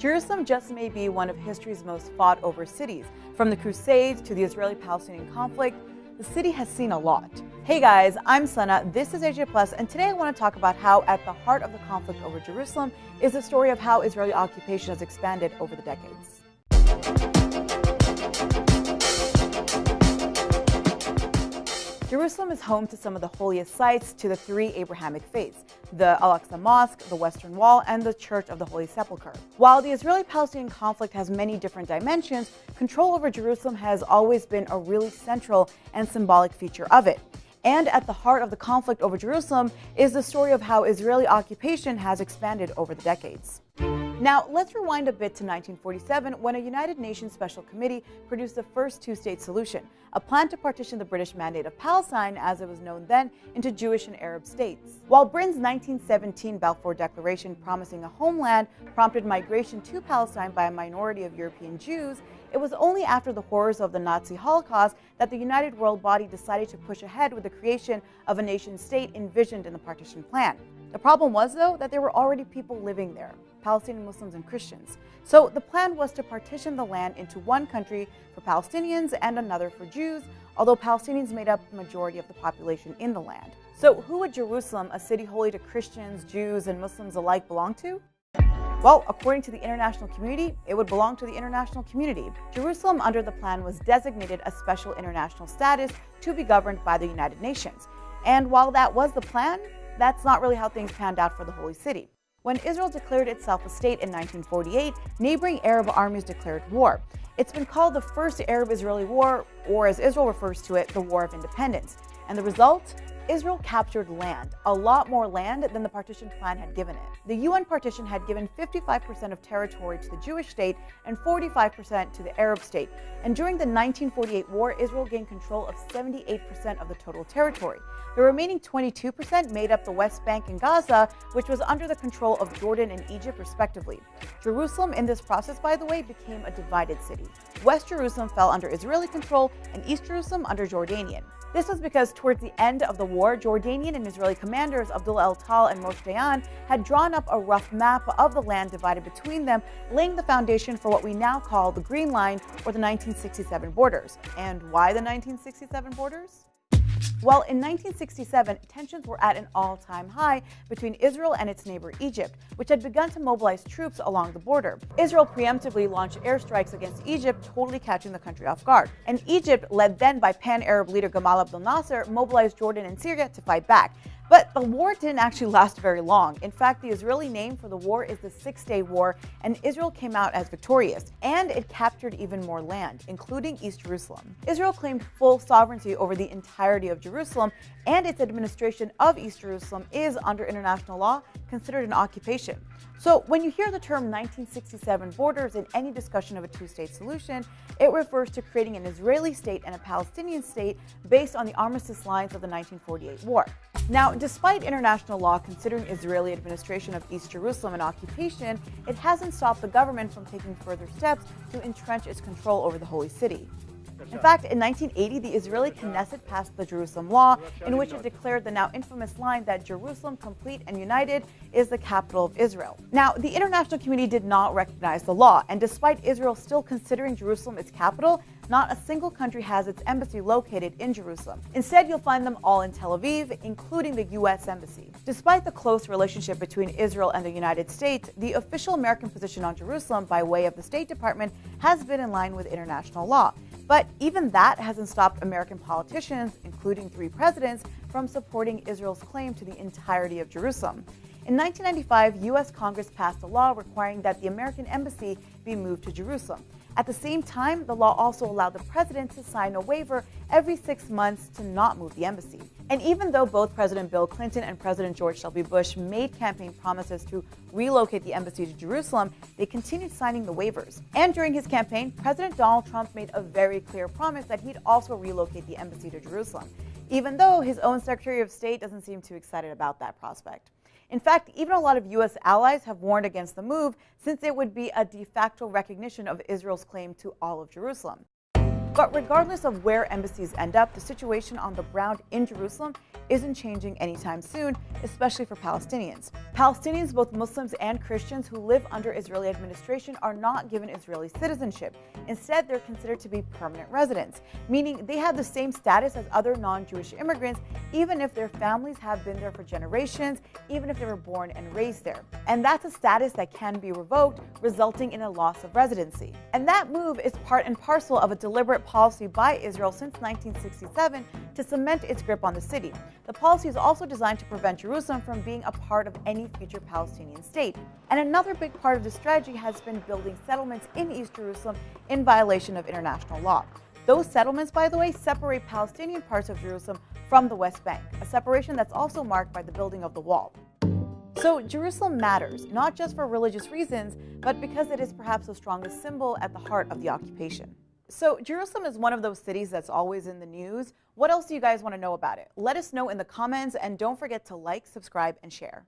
Jerusalem just may be one of history's most fought over cities. From the Crusades to the Israeli-Palestinian conflict, the city has seen a lot. Hey guys, I'm Sana, this is AJ Plus, and today I want to talk about how at the heart of the conflict over Jerusalem is the story of how Israeli occupation has expanded over the decades. Jerusalem is home to some of the holiest sites to the three Abrahamic faiths, the al-aqsa Mosque, the Western Wall, and the Church of the Holy Sepulchre. While the Israeli-Palestinian conflict has many different dimensions, control over Jerusalem has always been a really central and symbolic feature of it. And at the heart of the conflict over Jerusalem is the story of how Israeli occupation has expanded over the decades. Now, let's rewind a bit to 1947 when a United Nations Special Committee produced the first two-state solution, a plan to partition the British Mandate of Palestine, as it was known then, into Jewish and Arab states. While Britain's 1917 Balfour Declaration promising a homeland prompted migration to Palestine by a minority of European Jews, it was only after the horrors of the Nazi Holocaust that the United World Body decided to push ahead with the creation of a nation-state envisioned in the partition plan. The problem was, though, that there were already people living there, Palestinian Muslims and Christians. So the plan was to partition the land into one country for Palestinians and another for Jews, although Palestinians made up the majority of the population in the land. So who would Jerusalem, a city holy to Christians, Jews, and Muslims alike, belong to? Well, according to the international community, it would belong to the international community. Jerusalem, under the plan, was designated a special international status to be governed by the United Nations. And while that was the plan, that's not really how things panned out for the Holy City. When Israel declared itself a state in 1948, neighboring Arab armies declared war. It's been called the First Arab-Israeli War, or as Israel refers to it, the War of Independence. And the result? Israel captured land, a lot more land than the partition plan had given it. The UN partition had given 55% of territory to the Jewish state and 45% to the Arab state. And during the 1948 war, Israel gained control of 78% of the total territory. The remaining 22% made up the West Bank and Gaza, which was under the control of Jordan and Egypt, respectively. Jerusalem, in this process, by the way, became a divided city. West Jerusalem fell under Israeli control and East Jerusalem under Jordanian. This was because towards the end of the war, Jordanian and Israeli commanders Abdullah el-Tal and Moshe Dayan had drawn up a rough map of the land divided between them, laying the foundation for what we now call the Green Line, or the 1967 borders. And why the 1967 borders? Well, in 1967, tensions were at an all-time high between Israel and its neighbor Egypt, which had begun to mobilize troops along the border. Israel preemptively launched airstrikes against Egypt, totally catching the country off guard. And Egypt, led then by pan-Arab leader Gamal Abdel Nasser, mobilized Jordan and Syria to fight back. But the war didn't actually last very long. In fact, the Israeli name for the war is the Six-Day War, and Israel came out as victorious, and it captured even more land, including East Jerusalem. Israel claimed full sovereignty over the entirety of Jerusalem, and its administration of East Jerusalem is, under international law, considered an occupation. So when you hear the term 1967 borders in any discussion of a two-state solution, it refers to creating an Israeli state and a Palestinian state based on the armistice lines of the 1948 war. Now, despite international law considering Israeli administration of East Jerusalem an occupation, it hasn't stopped the government from taking further steps to entrench its control over the Holy City. In fact, in 1980, the Israeli Knesset passed the Jerusalem Law, in which it declared the now infamous line that Jerusalem, complete and united, is the capital of Israel. Now, the international community did not recognize the law, and despite Israel still considering Jerusalem its capital, not a single country has its embassy located in Jerusalem. Instead, you'll find them all in Tel Aviv, including the U.S. Embassy. Despite the close relationship between Israel and the United States, the official American position on Jerusalem by way of the State Department has been in line with international law. But even that hasn't stopped American politicians, including 3 presidents, from supporting Israel's claim to the entirety of Jerusalem. In 1995, U.S. Congress passed a law requiring that the American embassy be moved to Jerusalem. At the same time, the law also allowed the president to sign a waiver every 6 months to not move the embassy. And even though both President Bill Clinton and President George W. Bush made campaign promises to relocate the embassy to Jerusalem, they continued signing the waivers. And during his campaign, President Donald Trump made a very clear promise that he'd also relocate the embassy to Jerusalem, even though his own Secretary of State doesn't seem too excited about that prospect. In fact, even a lot of U.S. allies have warned against the move, since it would be a de facto recognition of Israel's claim to all of Jerusalem. But regardless of where embassies end up, the situation on the ground in Jerusalem isn't changing anytime soon, especially for Palestinians. Palestinians, both Muslims and Christians who live under Israeli administration, are not given Israeli citizenship. Instead, they're considered to be permanent residents, meaning they have the same status as other non-Jewish immigrants, even if their families have been there for generations, even if they were born and raised there. And that's a status that can be revoked, resulting in a loss of residency. And that move is part and parcel of a deliberate policy by Israel since 1967 to cement its grip on the city. The policy is also designed to prevent Jerusalem from being a part of any future Palestinian state. And another big part of the strategy has been building settlements in East Jerusalem in violation of international law. Those settlements, by the way, separate Palestinian parts of Jerusalem from the West Bank, a separation that's also marked by the building of the wall. So Jerusalem matters, not just for religious reasons, but because it is perhaps the strongest symbol at the heart of the occupation. So Jerusalem is one of those cities that's always in the news. What else do you guys want to know about it? Let us know in the comments, and don't forget to like, subscribe, and share.